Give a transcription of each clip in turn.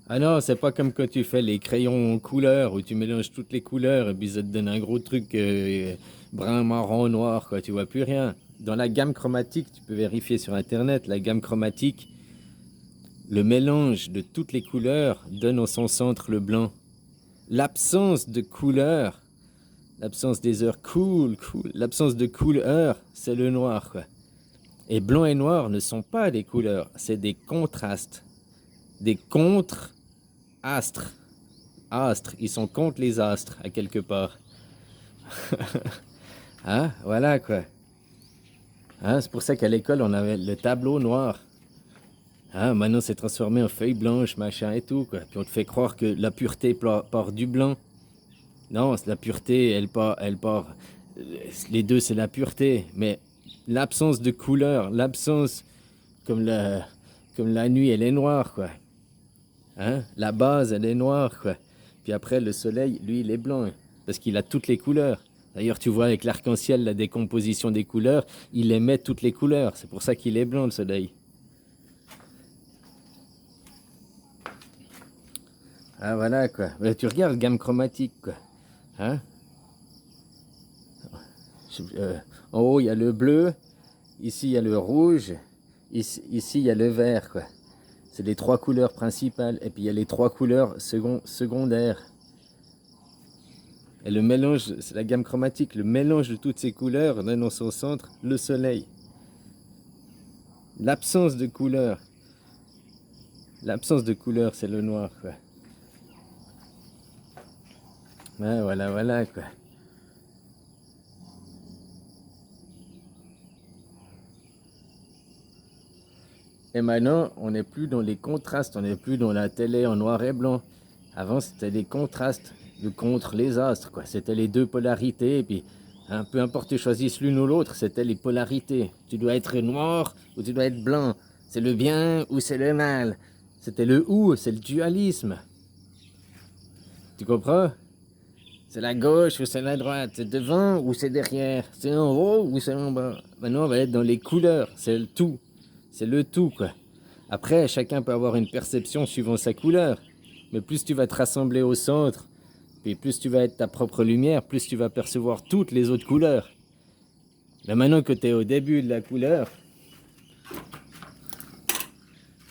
Ah non, c'est pas comme quand tu fais les crayons en couleur où tu mélanges toutes les couleurs et puis ça te donne un gros truc brun, marron, noir, quoi. Tu vois plus rien. Dans la gamme chromatique, tu peux vérifier sur internet, la gamme chromatique, le mélange de toutes les couleurs donne en son centre le blanc. L'absence de couleur, l'absence des heures cool, l'absence de couleur, c'est le noir, quoi. Et blanc et noir ne sont pas des couleurs, c'est des contrastes, des contre-astres. Astres, ils sont contre les astres, à quelque part. Hein? Voilà quoi. Hein? C'est pour ça qu'à l'école, on avait le tableau noir. Hein? Maintenant, c'est transformé en feuille blanche, machin et tout, quoi. Puis on te fait croire que la pureté part du blanc. Non, la pureté, elle part. Les deux, c'est la pureté. Mais l'absence de couleur, l'absence, comme comme la nuit, elle est noire, quoi. Hein? La base, elle est noire, quoi. Puis après, le soleil, lui, il est blanc, hein, parce qu'il a toutes les couleurs. D'ailleurs, tu vois avec l'arc-en-ciel, la décomposition des couleurs, il émet toutes les couleurs. C'est pour ça qu'il est blanc, le soleil. Ah, voilà, quoi. Mais tu regardes, gamme chromatique, quoi. Hein? En haut, il y a le bleu. Ici, il y a le rouge. Ici, il y a le vert, quoi. C'est les trois couleurs principales. Et puis, il y a les trois couleurs secondaires. Et le mélange, c'est la gamme chromatique, le mélange de toutes ces couleurs donne en son centre le soleil. L'absence de couleur. L'absence de couleur, c'est le noir, quoi. Ouais, voilà, voilà, quoi. Et maintenant, on n'est plus dans les contrastes, on n'est plus dans la télé en noir et blanc. Avant, c'était les contrastes, le contre les astres, quoi. C'était les deux polarités, et puis, hein, peu importe tu choisisses l'une ou l'autre, c'était les polarités. Tu dois être noir ou tu dois être blanc. C'est le bien ou c'est le mal. C'était le ou, c'est le dualisme. Tu comprends? C'est la gauche ou c'est la droite, c'est devant ou c'est derrière, c'est en haut ou c'est en bas. Maintenant, on va être dans les couleurs, c'est le tout. C'est le tout, quoi. Après, chacun peut avoir une perception suivant sa couleur. Mais plus tu vas te rassembler au centre, puis plus tu vas être ta propre lumière, plus tu vas percevoir toutes les autres couleurs. Mais maintenant que tu es au début de la couleur,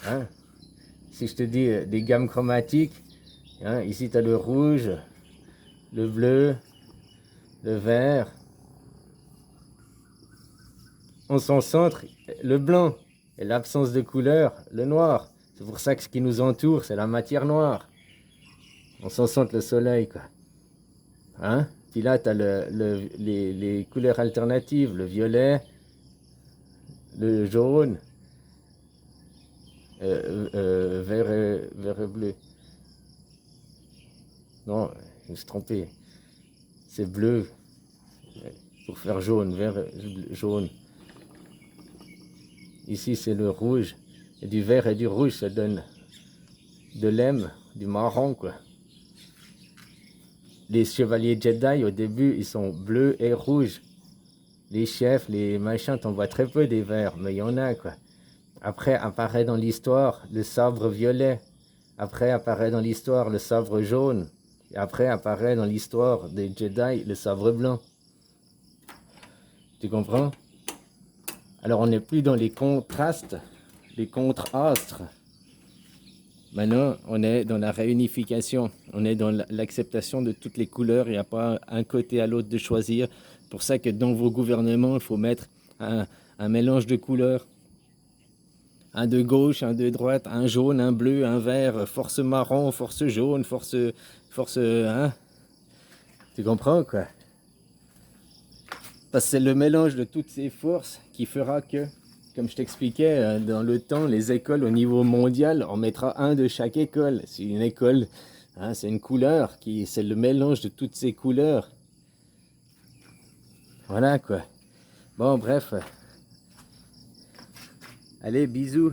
hein, si je te dis des gammes chromatiques, hein, ici tu as le rouge, le bleu, le vert. En son centre, le blanc. Et l'absence de couleur, le noir. C'est pour ça que ce qui nous entoure, c'est la matière noire. On s'en centre le soleil, quoi. Hein? Puis là, tu as les couleurs alternatives, le violet, le jaune, vert et bleu. Non, je me suis trompé. C'est bleu pour faire jaune, vert, jaune. Ici, c'est le rouge. Et du vert et du rouge, ça donne de l'ème, du marron, quoi. Les chevaliers Jedi, au début, ils sont bleus et rouges. Les chefs, les machins, t'en vois très peu des verts, mais il y en a, quoi. Après apparaît dans l'histoire le sabre violet. Après apparaît dans l'histoire le sabre jaune. Et après apparaît dans l'histoire des Jedi le sabre blanc. Tu comprends? Alors on n'est plus dans les contrastes, les contre-astres. Maintenant, on est dans la réunification. On est dans l'acceptation de toutes les couleurs. Il n'y a pas un côté à l'autre de choisir. C'est pour ça que dans vos gouvernements, il faut mettre un mélange de couleurs. Un de gauche, un de droite, un jaune, un bleu, un vert, force marron, force jaune, force, hein? Tu comprends, quoi? Parce que c'est le mélange de toutes ces forces qui fera que, comme je t'expliquais, dans le temps, les écoles au niveau mondial, on mettra un de chaque école. C'est une école, hein, c'est une couleur, c'est le mélange de toutes ces couleurs. Voilà, quoi. Bon, bref. Allez, bisous.